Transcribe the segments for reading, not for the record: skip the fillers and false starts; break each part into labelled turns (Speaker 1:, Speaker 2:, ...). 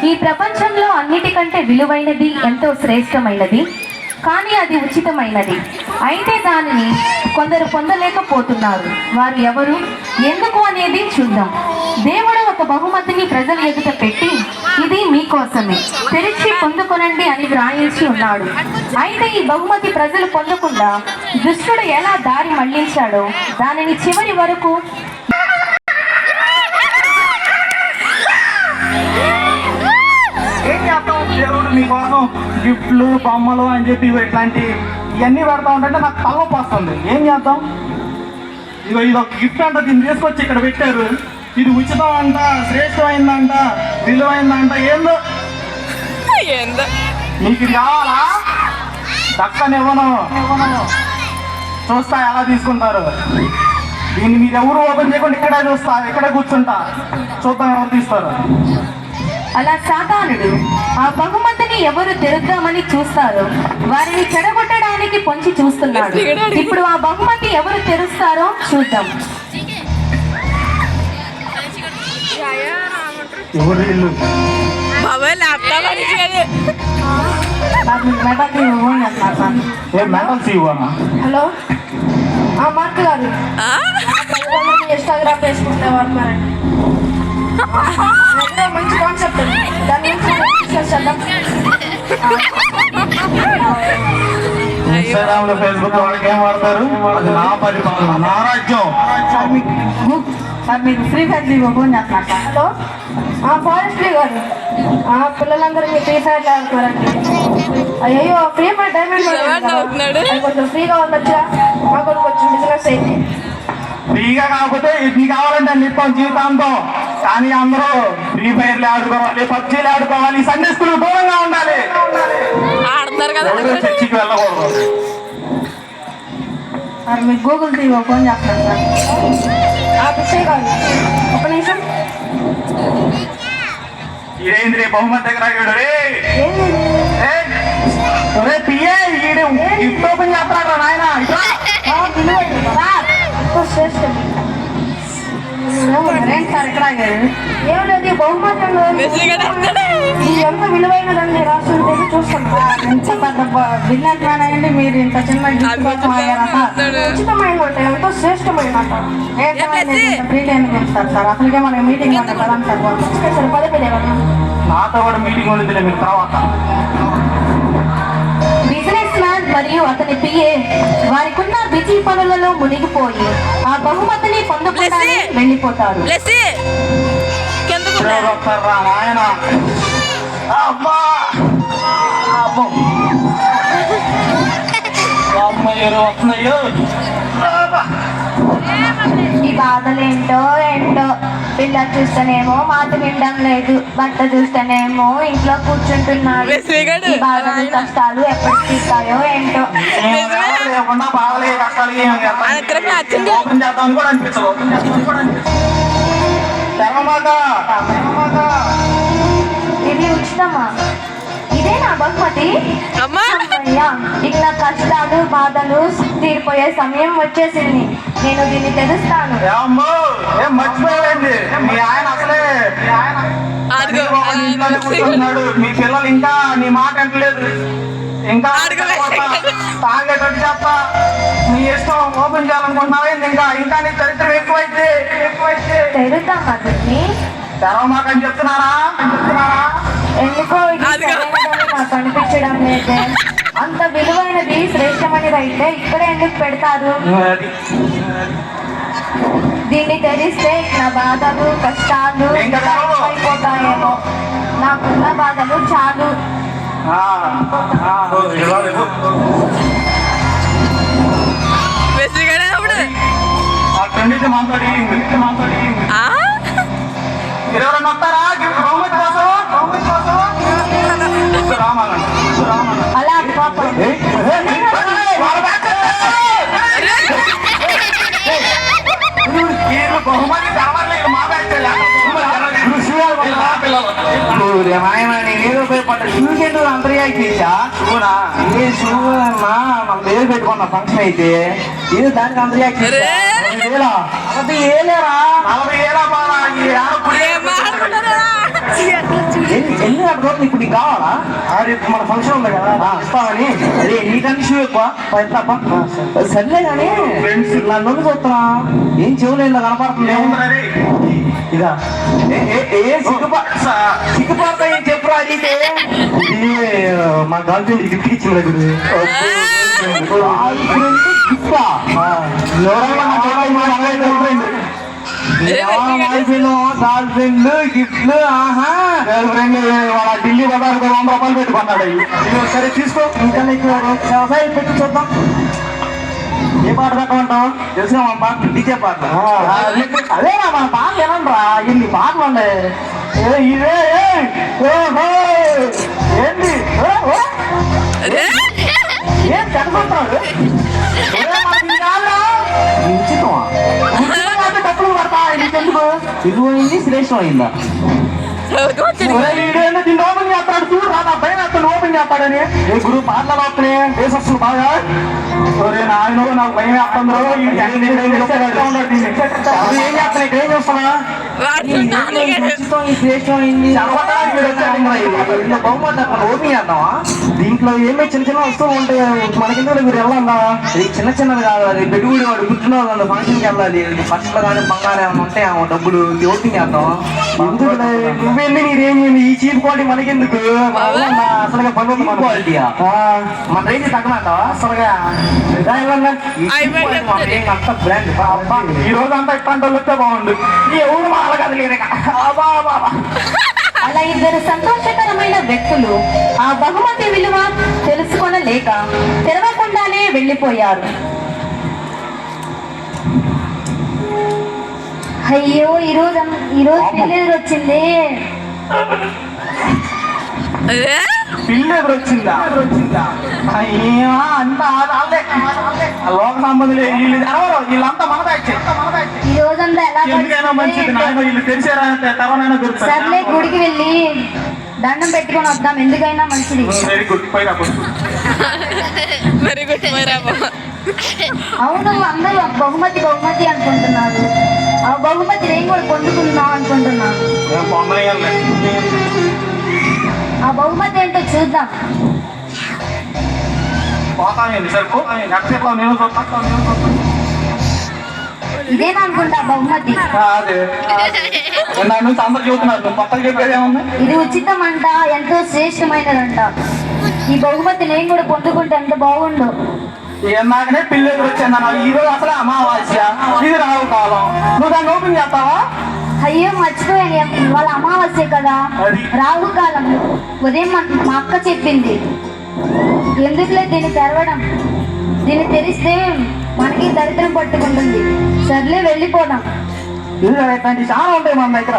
Speaker 1: ఈ ప్రపంచంలో అన్నిటికంటే విలువైనది ఎంతో శ్రేష్టమైనది, కానీ అది ఉచితమైనది. అయితే దానిని కొందరు పొందలేకపోతున్నారు. వారు ఎవరు, ఎందుకు అనేది చూద్దాం. దేవుడు ఒక బహుమతిని ప్రజల ఎదుట పెట్టి, ఇది మీకోసమే, తెరిచి పొందుకొనండి అని వ్రాయించి ఉన్నాడు. అయితే ఈ బహుమతి ప్రజలు పొందకుండా దుష్టుడు ఎలా దారి మళ్లించాడో దానిని చివరి వరకు
Speaker 2: దేవుడు మీకోసం గిఫ్ట్లు బొమ్మలు అని చెప్పి ఇట్లాంటి ఇవన్నీ పెడతా ఉంటే నాకు తలనొప్పి వస్తుంది. ఏం చేద్దాం? ఇది ఒక గిఫ్ట్ అంట, దీన్ని తీసుకొచ్చి ఇక్కడ పెట్టారు. ఇది ఉచితం అంట, శ్రేష్టమైందంట, విలువైందంట. ఏందో మీకు ఇది కావాలా? దక్కనివ్వను. చూస్తా ఎలా తీసుకుంటారు. దీన్ని మీరు ఎవరు ఓపెన్ చేయకుండా ఇక్కడే చూస్తా, ఇక్కడే కూర్చుంటా, చూద్దాం ఎవరు తీస్తారు.
Speaker 1: అలా సాతానుడు ఆ బహుమతిని ఎవరు తెరుద్దామని చూస్తారో వారిని చెడగొట్టడానికి పొంచి చూస్తున్నాడు. ఇప్పుడు ఆ బహుమతి ఎవరు తెరుస్తారో చూద్దాం.
Speaker 3: హలో మార్క్ గారు, ఇన్స్టాగ్రామ్ ఫేస్బుక్ వాడుతున్నారండి. మంచి కాన్సెప్ట్, దాని
Speaker 2: ఇన్స్టాగ్రామ్ లో ఫేస్బుక్ వాళ్ళకి ఏం వాడతారు? అది నా పరిపాలన, నా రాజ్యం.
Speaker 3: సార్ మీకు ఫ్రీ ఫైర్ ఫోన్ చేస్తున్నా. హలో ఫారెస్ట్లీ గారు, పిల్లలందరూ మీరు ఫ్రీ ఫైర్ ఆడుతున్నారండి. అయ్యో ఫ్రీ ఫైర్ డైమండ్ కొంచెం ఫ్రీగా ఉండొచ్చా? మాకు కొంచెం బిజినెస్ అయితే
Speaker 2: ఫ్రీగా కాకపోతే ఇది కావాలంటే అన్ని ఇస్తాం జీవితాంతం. కానీ అందరూ ఫ్రీ ఫైర్లు ఆడుకోవాలి, పబ్జీలు ఆడుకోవాలి, సండే స్కూల్ దూరంగా ఉండాలి, చర్చికి వెళ్ళకూడదు.
Speaker 3: మీకు గూగుల్ టీవీ ఫోన్ చేస్తాను సార్. పిచ్చయ్య గారు ఒక నిమిషం.
Speaker 2: ఇదేంద్రి బహుమతి దగ్గర పిఏ గిఫ్ట్ ఓపెన్ చేస్తాడు నాయన.
Speaker 3: శ్రేష్టం సార్ ఇక్కడ ఏం లేదు, బహుమతి ఎంత విలువైనదని రాస్తుంటే చూస్తాను. ఎంత పెద్ద బిజినెస్ మ్యాన్ అయ్యండి మీరు, ఇంత చిన్న గిఫ్ట్ కోసం అయ్యారట. ఉచితమైన ఎంతో శ్రేష్టమైన ఫ్రీ టైం ఇస్తారు సార్. అసలుకే మనకి మీటింగ్ ఉంటుంది కదా సార్. సార్ పదే
Speaker 2: నాతో కూడా మీటింగ్ ఉంటుంది మీరు తర్వాత.
Speaker 1: బిజినెస్ మ్యాన్ మరియు అతని పిఏ వారికున్న బిజీ పనులలో మునిగిపోయి ఆ బహుమతిని పొందకుండా వెళ్ళిపోతారు.
Speaker 2: నాయన అమ్మా వస్తున్నాయో
Speaker 1: ఈ బాధలేంటో ఏంటో. పిల్ల చూస్తేనేమో మాట వినడం లేదు, భర్త చూస్తేనేమో ఇంట్లో కూర్చుంటున్నాడు. ఈ బాధలు కష్టాలు ఎప్పుడు తీస్తాయో ఏంటో. ఇది ఉచితమా? ఇదే నా బహుమతి. ఇట్లా కష్టాలు బాధలు తీరిపోయే సమయం వచ్చేసింది. నేను దీన్ని తెలుస్తాను.
Speaker 2: మర్చిపోయాడండి మీ ఆయన, అసలే ఇంట్లోనే కూర్చుంటున్నాడు. మీ పిల్లలు ఇంకా నీ మాట అంటలేదు. ఇంకా తాగేటట్టు చెప్తా, నీ ఇష్టం. ఓపెన్ చేయాలనుకుంటున్నావే ఇంకా ఇంకా నీ చరిత్ర ఎక్కువైతే
Speaker 1: తెరుద్దామా దీన్ని?
Speaker 2: తెరవమాకని చెప్తున్నారా?
Speaker 1: ఎందుకో నాకు అనిపించడం లేదే. అంత విలువైనది శ్రేష్టమైనది అయితే ఇక్కడే ఎందుకు పెడతారు? దీన్ని తెలిస్తే నా బాధలు కష్టాలు అయిపోతాయేమో. నాకున్న బాధలు చాలు.
Speaker 2: ఎవరన్నా వస్తారా బహుమతి కోసం?
Speaker 1: అలా పాపం
Speaker 2: బహుమతి కావాలి. ఏదో షూకెందుకు అంతర్యాకిచ్చా? షూనా ఏ షూ అన్నా మన పేరు పెట్టుకున్న ఫంక్షన్ అయితే ఏదో దానికి అంతర్యాకి 40,000 ఏలేరా? 40,000 ఎన్ని అడుగుతుంది ఇప్పుడు నీకు కావాలా? రేపు మన ఫంక్షన్ ఉంది కదా ఇస్తామని. అదే నీకంటే షూ ఎక్కువ తప్ప సర్లే కానీ నన్ను చూస్తున్నా ఏం చెవులు ఇలా కనపడుతుంది. ఇదా సిగ్గుపడతా ఏం చెప్పురా అడిగితే ఇది మా గర్ల్ ఫ్రెండ్ గిఫ్ట్ ఇచ్చింది గర్ల్ ఫ్రెండ్ గిఫ్ట్లు గర్ల్ ఫ్రెండ్ వాళ్ళ ఢిల్లీ బజార్ 100 రూపాయలు పెట్టుకున్నాడు. సరే తీసుకో. ఇంకా నీకు వ్యవసాయం పెట్టి చూద్దాం. ఏ పాట పెట్టమంటావు? తెలిసిన మన పాట డీజే పాట. అదేనా మన పాట వినండిరా. ఇన్ని పాటలు ఉన్నాయి. ఇదే ఏంటి ఏం చదువుకుంటున్నాడు? డబ్బులు పడతా నీకెందుకు? ఇదిగోయింది శ్రేష్టం అయిందా? దీన్ని ఓపెన్ చేస్తాడు చూడు రా. నా పైన అతను ఓపెన్ చేస్తాడని ఏ గురు పాటలు వస్తున్నాయి వేసి వస్తుంది బాగా. నాయన నాకు భయం వేస్తుందో ఏం చేస్తున్నా ఇక్కడ ఏం చూస్తున్నా? ఓపెన్ చేద్దామా? దీంట్లో ఏమీ చిన్న చిన్న వస్తువులు ఉంటాయి. మనకెందుకు మీరు వెళ్ళాలా? ఇది చిన్న చిన్నది కాదు. అది పెట్టుబడి వాడు పుట్టిన ఫంక్షన్కి వెళ్ళాలి. ఫస్ట్ కానీ బంగారం ఏమైనా ఉంటాయి డబ్బులు ఓపెన్ చేద్దాం. నువ్వెళ్ళి నీరేం ఈ చీప్ క్వాలిటీ మనకెందుకు? అసలుగా పని క్వాలిటీయా మన రేంజ్ తగ్గమంటావా? అసలుగా అంత బ్రాండ్ ఈ రోజు అంతా ఇట్లాంటి వాళ్ళు వస్తే బాగుండు. ఈ ఊరు మాల కదా లేక
Speaker 1: అలా ఇద్దరు సంతోషకరమైన వ్యక్తులు ఆ బహుమతి విలువ తెలుసుకొనలేక తెరవకుండానే వెళ్ళిపోయారు.
Speaker 3: అయ్యో ఈరోజు పిల్లలు వచ్చింది.
Speaker 2: పిల్లి ఎదురొచ్చిందా? అంతా లోక సంబంధులే. వీళ్ళు ఎవరు? వీళ్ళంతా మన బ్యాచ్.
Speaker 3: ఈ రోజంతా ఎలా
Speaker 2: ఎందుకైనా మంచిది నాయన. వీళ్ళు తెలిసారా తెరవనైనా దొరుకుతారు.
Speaker 3: సర్లే గుడికి వెళ్ళి దండం పెట్టుకొని వద్దాం. ఎందుకైనా మంచిది.
Speaker 2: Very good. పోయిరా
Speaker 4: వెరీ గుడ్.
Speaker 3: అవును అందరూ బహుమతి బహుమతి అనుకుంటున్నారు. ఆ బహుమతి నేను కూడా పొందుకుందాం అనుకుంటున్నాను. ఆ బహుమతి ఏంటో చూద్దాం. ఇదేనా అనుకుంటా బహుమతి. ఇది ఉచితం అంట. ఎంతో శ్రేష్టమైనదంట. ఈ బహుమతి నేను కూడా పొందుకుంటే ఎంత బాగుండు.
Speaker 2: నాకనే పిల్లి ఎదురొచ్చింది. ఈ రోజు అసలు అమావాస్య. ఇది రావు కాలం. నువ్వు దాన్ని ఓపెన్ చేస్తావా?
Speaker 3: అయ్యో మర్చిపోయాను. వాళ్ళ అమావాస్య కదా, రాహు కాలం. ఉదయం మా అక్క చెప్పింది. ఎందుకులే దీన్ని తెరవడం. దీన్ని తెరిస్తే మనకి దరిద్రం పట్టుకుంటుంది. సర్లే వెళ్ళిపోదాం.
Speaker 2: ఇట్లాంటి చాలా ఉంటాయి మన దగ్గర.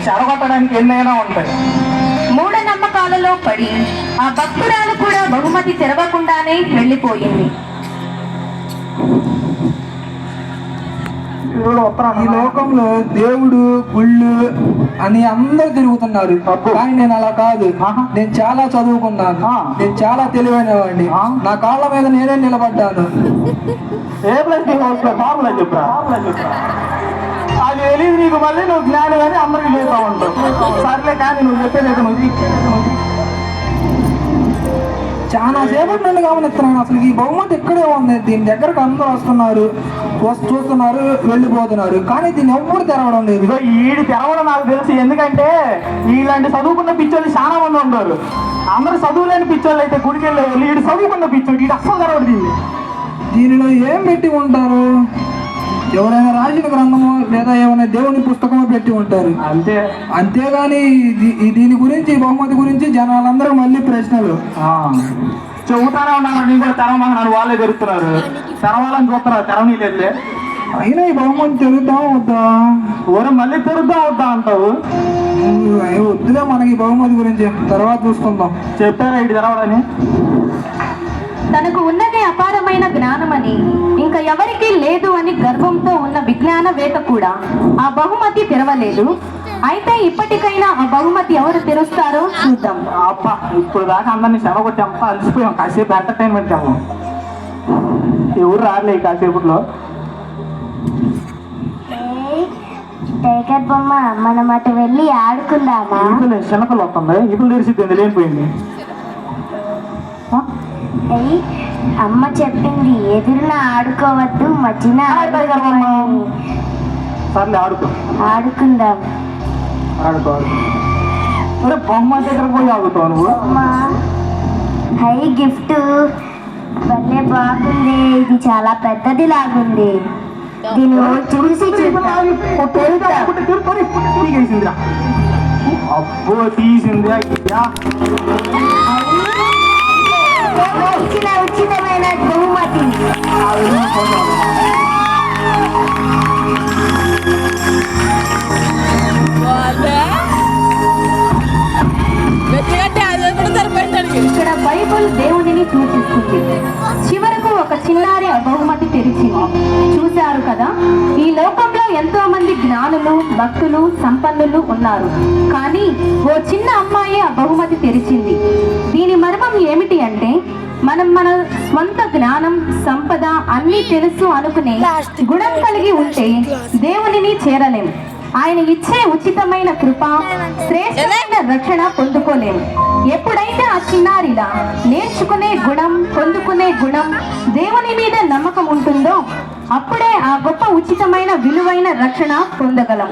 Speaker 2: చెడగొట్టడానికి ఎన్నైనా ఉంటాయి.
Speaker 1: మూఢనమ్మకాలలో పడి ఆ భక్తురాలు కూడా బహుమతి తెరవకుండానే వెళ్ళిపోయింది.
Speaker 5: ఈ లోకంలో దేవుడు గుళ్ళు అని అందరూ తిరుగుతున్నారు. కానీ నేను అలా కాదు. నేను చాలా చదువుకున్నాను. నేను చాలా తెలివైన వాడిని. నా కాళ్ళ మీద నేనే నిలబడ్డాను.
Speaker 2: ఏ ప్లస్ ఫార్ములా చెప్పురా. అది తెలియదు నీకు. మళ్ళీ నువ్వు జ్ఞానం అని అందరికి చేస్తూ ఉంటావు. సర్లే కానీ నువ్వు చెప్పేది నువ్వు
Speaker 5: చాలా సేపటి నుండి గమనిస్తున్నాను. అసలు ఈ బహుమతి ఇక్కడే ఉంది. దీని దగ్గరకు అందరూ వస్తున్నారు, చూస్తున్నారు, వెళ్ళిపోతున్నారు. కానీ దీన్ని ఎవ్వరు తెరవడం లేదు.
Speaker 2: ఇదో ఈడు తెరవడం నాకు తెలుసు. ఎందుకంటే ఇలాంటి చదువుకున్న పిచ్చోళ్ళు చాలా మంది ఉంటారు. అందరూ చదువు లేని పిచ్చోళ్ళు అయితే గుడికి వెళ్ళే వాళ్ళు. ఈడు చదువుకున్న పిచ్చోడు. ఈడు అస్సలు తెరవడు.
Speaker 5: దీనిలో ఏం పెట్టి ఉంటారు? ఎవరైనా రాసిన గ్రంథమో లేదా ఏమైనా దేవుని పుస్తకమో పెట్టి ఉంటారు. అంతేగాని దీని గురించి, బహుమతి గురించి జనాలందరూ మళ్ళీ ప్రశ్నలు
Speaker 2: చెబుతానే ఉన్నాను. నేను కూడా తెరవమన్నాను. వాళ్ళే జరుగుతున్నారు. తెరవాలని చూస్తున్నారు. తెరవని లేదు.
Speaker 5: అయినా ఈ బహుమతి తెరుద్దాం వద్దా?
Speaker 2: మళ్ళీ తెరుద్దాం వద్దా అంటావు?
Speaker 5: వద్దులే మనకి ఈ బహుమతి గురించి తర్వాత చూసుకుందాం.
Speaker 2: చెప్పారా ఇటు తెరవడని?
Speaker 1: తనకు ఉన్నదే అపారమైన జ్ఞానమని ఇంకా ఎవరికీ లేదు అని గర్వంతో ఉన్న విజ్ఞానవేత్త కూడా ఆ బహుమతి తెరవలేదు. అయితే ఇప్పటికైనా ఆ బహుమతి ఎవరు తెరుస్తారో చూద్దాం.
Speaker 2: అబ్బా ఇప్పుడు దాకా అందరినీ చెరగొట్టాం. అలసిపోయాం. కాసేపు ఎంటర్టైన్మెంట్ చేద్దాం. ఎవరు రాలే కాసేపులో.
Speaker 3: టైగర్ బొమ్మ మనం అటు వెళ్ళి ఆడుకుందామా?
Speaker 2: ఇప్పుడు చిన్నపిల్ల వస్తుంది, ఇప్పుడు తెలిసిద్ది లేనిపోయింది.
Speaker 3: అయ్యి అమ్మ చెప్పింది ఎదురున ఆడుకోవద్దు, మధ్యన ఆడుకోమని.
Speaker 2: సర్లే ఆడుకో.
Speaker 3: ఆడుకుందాం.
Speaker 2: ఆడుకో అరే బొమ్మ దగ్గర పోయి ఆడుతావు నువ్వు.
Speaker 3: అమ్మా హై గిఫ్ట్ భలే బాగుంది. ఇది చాలా పెద్దది లాగుంది. దీన్ని చూసి
Speaker 2: తీసిందిరా. అబ్బో తీసింది.
Speaker 3: ఇచ్చిన ఉచితమైన బహుమతి.
Speaker 1: ఇక్కడ బైబుల్ దేవునిని సూచిస్తుంది. చివరకు ఒక చిన్నారి ఆ బహుమతి తెరిచింది. చూశారు కదా, ఈ లోకంలో ఎంతో మంది జ్ఞానులు, భక్తులు, సంపన్నులు ఉన్నారు. కానీ ఓ చిన్న అమ్మాయి ఆ బహుమతి తెరిచింది. దీని మర్మం ఏమిటి అంటే, మనం మన స్వంత జ్ఞానం, సంపద అన్నీ తెలుసు అనుకునే గుణం కలిగి ఉంటే దేవునిని చేరలేం. ఆయన ఇచ్చే ఉచితమైన కృప, శ్రేష్టమైన రక్షణ పొందుకోలేము. ఎప్పుడైతే ఆ చిన్నారిలా నేర్చుకునే గుణం, పొందుకునే గుణం, దేవుని మీద నమ్మకం ఉంటుందో అప్పుడే ఆ గొప్ప ఉచితమైన విలువైన రక్షణ పొందగలం.